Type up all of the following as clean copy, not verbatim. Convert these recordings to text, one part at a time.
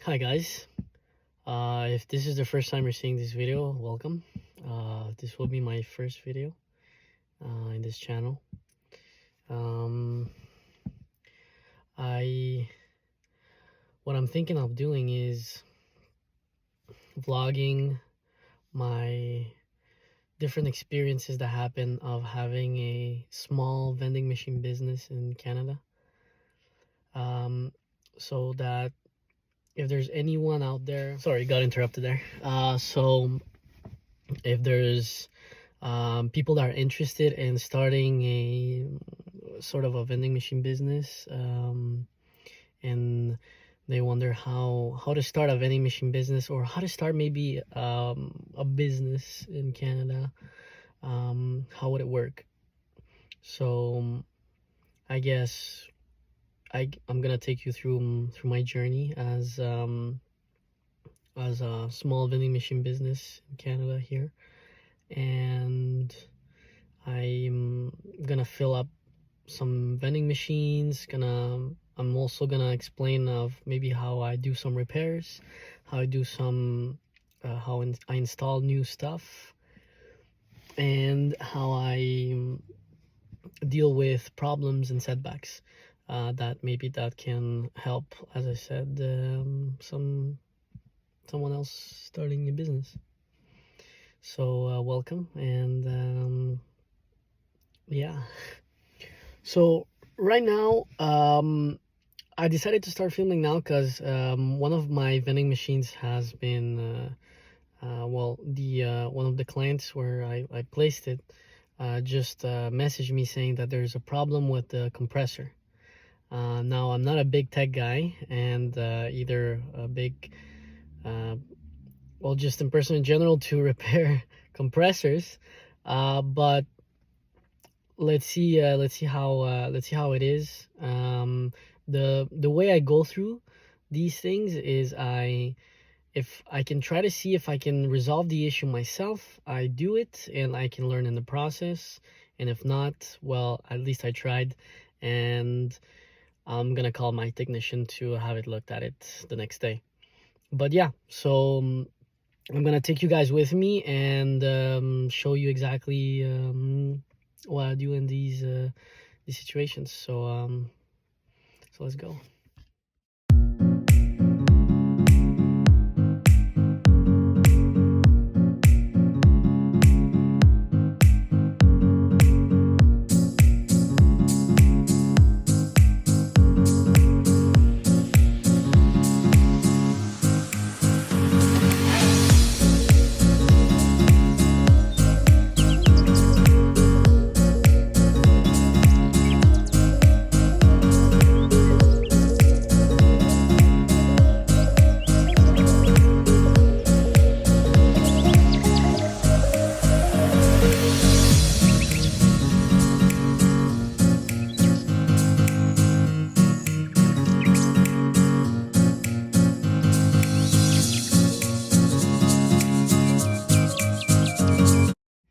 Hi guys, if this is the first time you're seeing this video, welcome. This will be my first video in this channel. um, I what I'm thinking of doing is vlogging my different experiences that happen of having a small vending machine business in Canada, so that if there's anyone out there, sorry, got interrupted there. So if there's people that are interested in starting a sort of a vending machine business, and they wonder how to start a vending machine business, or how to start maybe a business in Canada, how would it work? So I guess I'm gonna take you through my journey as a small vending machine business in Canada here, and I'm gonna fill up some vending machines. I'm also gonna explain of maybe how I do some repairs, how I do some I install new stuff, and how I deal with problems and setbacks that maybe that can help, as I said, someone else starting a business. So welcome, and yeah. So right now, I decided to start filming now because one of my vending machines has been one of the clients where I placed it just messaged me saying that there's a problem with the compressor. Now I'm not a big tech guy, and either a big just in person in general to repair compressors, but let's see how it is. The way I go through these things is if I can try to see if I can resolve the issue myself, I do it, and I can learn in the process. And if not, well, at least I tried, and I'm gonna call my technician to have it looked at it the next day. But yeah, so I'm gonna take you guys with me and show you exactly what I do in these situations. So let's go.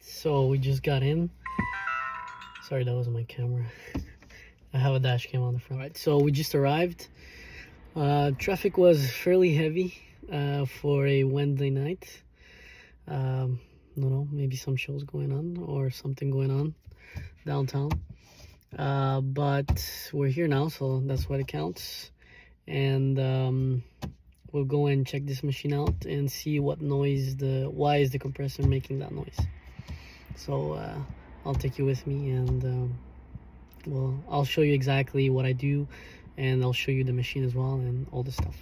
So we just got in. Sorry, that wasn't my camera. I have a dash cam on the front. All right, so we just arrived. Traffic was fairly heavy for a Wednesday night. No, maybe some shows going on or something going on downtown. But we're here now, so that's what it counts. And we'll go and check this machine out and see why is the compressor making that noise. So I'll take you with me, and well, I'll show you exactly what I do, and I'll show you the machine as well and all the stuff.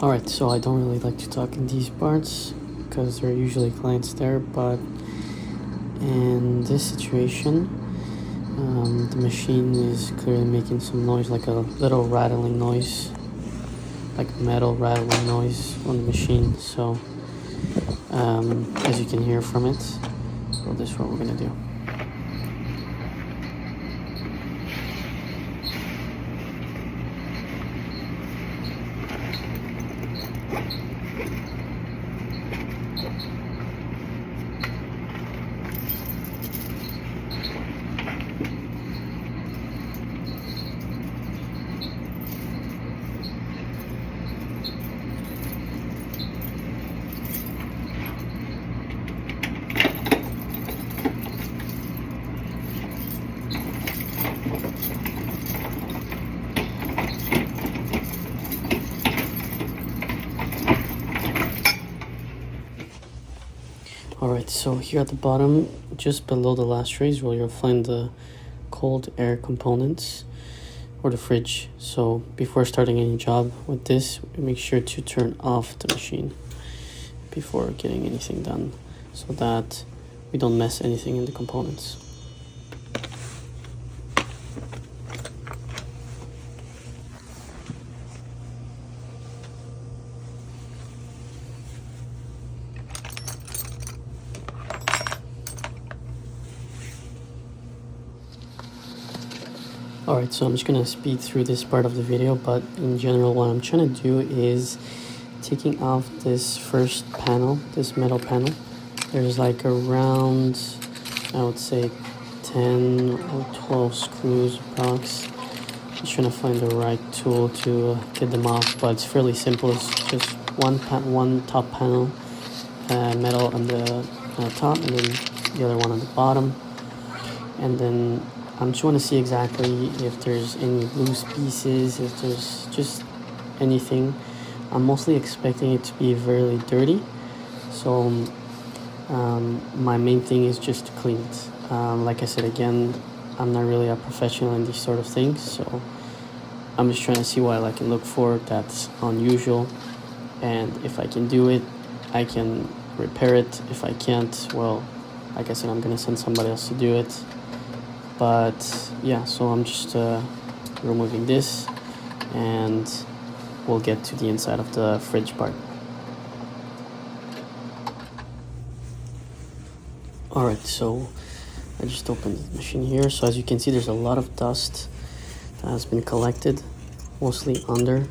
Alright, so I don't really like to talk in these parts because there are usually clients there, but in this situation, the machine is clearly making some noise, like a little rattling noise, like metal rattling noise on the machine. So as you can hear from it. So this is what we're gonna do. Alright, so here at the bottom, just below the last trays, where you'll find the cold air components or the fridge. So before starting any job with this, make sure to turn off the machine before getting anything done, so that we don't mess anything in the components. Alright, so I'm just gonna speed through this part of the video, but in general what I'm trying to do is taking off this first panel, this metal panel. There's like around, I would say 10 or 12 screws approx. Just trying to find the right tool to get them off, but it's fairly simple. It's just one top panel, metal on the top, and then the other one on the bottom. And then I'm just want to see exactly if there's any loose pieces, if there's just anything. I'm mostly expecting it to be very dirty, so my main thing is just to clean it. Like I said again, I'm not really a professional in these sort of things, so I'm just trying to see what I can look for that's unusual, and if I can do it, I can repair it. If I can't, well, like I said, I'm gonna send somebody else to do it. But yeah, so I'm just removing this, and we'll get to the inside of the fridge part. Alright, so I just opened the machine here. So as you can see, there's a lot of dust that has been collected, mostly under,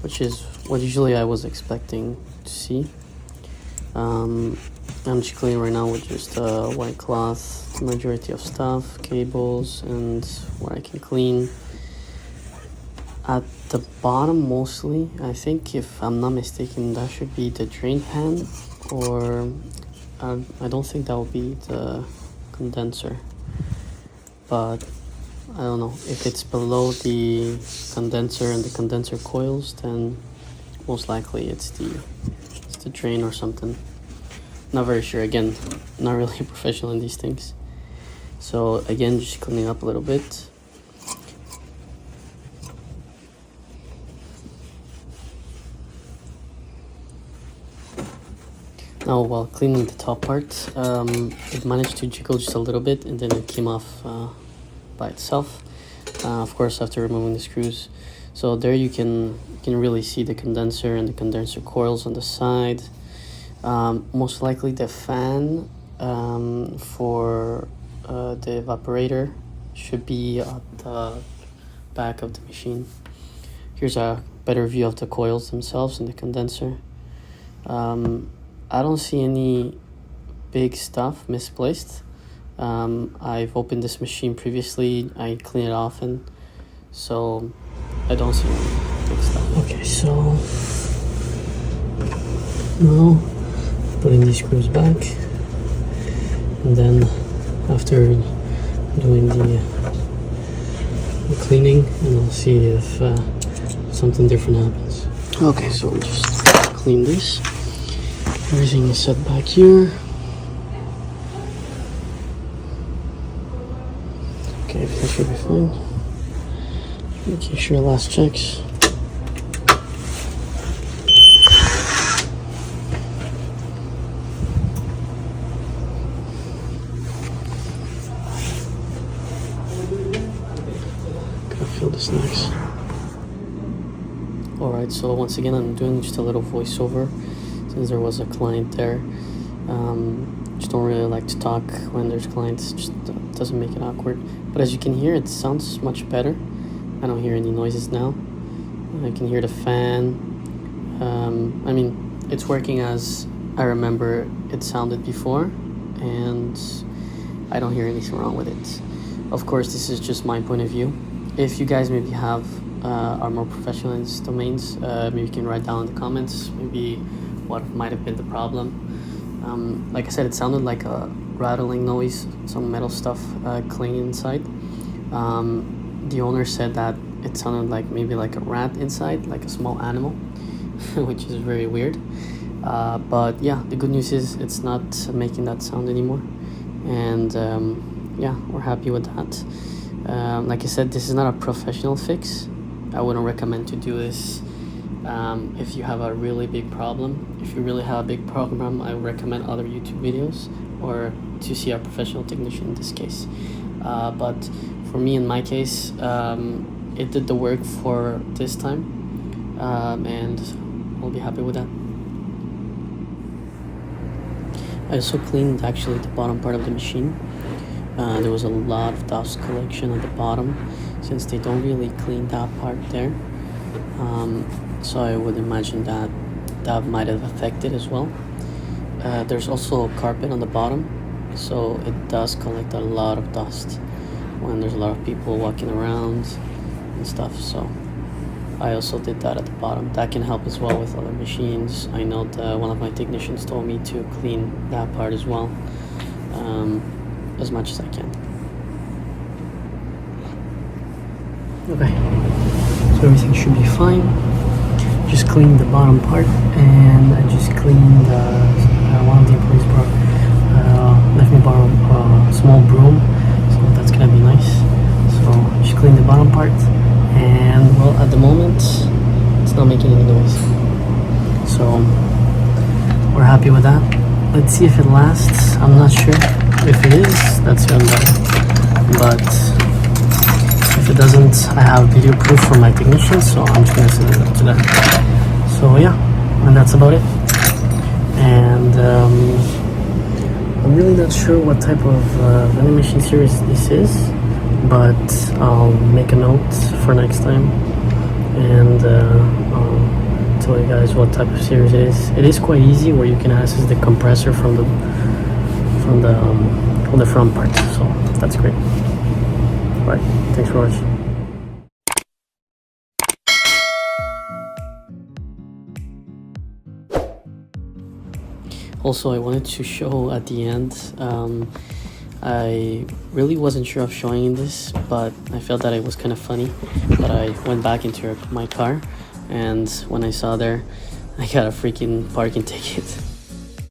which is what usually I was expecting to see. I'm just cleaning right now with just a white cloth, majority of stuff, cables, and what I can clean. At the bottom mostly, I think if I'm not mistaken, that should be the drain pan, or I don't think that will be the condenser, but I don't know. If it's below the condenser and the condenser coils, then most likely it's the drain or something. Not very sure. Again, not really a professional in these things. So again, just cleaning up a little bit. Now, while cleaning the top part, it managed to jiggle just a little bit, and then it came off by itself. Of course, after removing the screws. So there you can really see the condenser and the condenser coils on the side. Most likely the fan for the evaporator should be at the back of the machine. Here's a better view of the coils themselves and the condenser. I don't see any big stuff misplaced. I've opened this machine previously. I clean it often, so I don't see any big stuff. Okay, so now putting these screws back, and then after doing the cleaning, and I'll see if something different happens. Okay, so we'll just clean this. Everything is set back here. Okay, that should be fine. Making sure last checks. Gotta fill the snacks. Alright, so once again I'm doing just a little voiceover since there was a client there. Just don't really like to talk when there's clients. Just doesn't make it awkward. But as you can hear, it sounds much better. I don't hear any noises now. I can hear the fan. I mean, it's working as I remember it sounded before, and I don't hear anything wrong with it. Of course, this is just my point of view. If you guys maybe have are more professional in these domains, maybe you can write down in the comments maybe what might have been the problem. Like I said, it sounded like a rattling noise, some metal stuff clanging inside. The owner said that it sounded like maybe like a rat inside, like a small animal, which is very weird. But yeah, the good news is it's not making that sound anymore, and yeah, we're happy with that. Like I said, this is not a professional fix. I wouldn't recommend to do this if you have a really big problem. If you really have a big problem, I would recommend other YouTube videos or to see a professional technician in this case. But for me, in my case, it did the work for this time, and I'll be happy with that. I also cleaned actually the bottom part of the machine. There was a lot of dust collection at the bottom since they don't really clean that part there. So I would imagine that that might have affected as well. There's also carpet on the bottom, so it does collect a lot of dust when there's a lot of people walking around and stuff. So I also did that at the bottom. That can help as well with other machines. I know that one of my technicians told me to clean that part as well, as much as I can. Okay, so everything should be fine. Just cleaned the bottom part, and I just cleaned one of the employees let me borrow a small broom, so that's gonna be nice. So just cleaned the bottom part, and well, at the moment it's not making any noise, so we're happy with that. Let's see if it lasts. I'm not sure. If it is, that's even better, but if it doesn't, I have video proof from my technician, so I'm just gonna send it up to them. So yeah, and that's about it. And I'm really not sure what type of vending machine series this is, but I'll make a note for next time, and I'll tell you guys what type of series it is. It is quite easy, where you can access the compressor from the front part, so that's great. Alright, thanks for watching. Also, I wanted to show at the end, I really wasn't sure of showing this, but I felt that it was kind of funny. But I went back into my car, and when I saw there, I got a freaking parking ticket.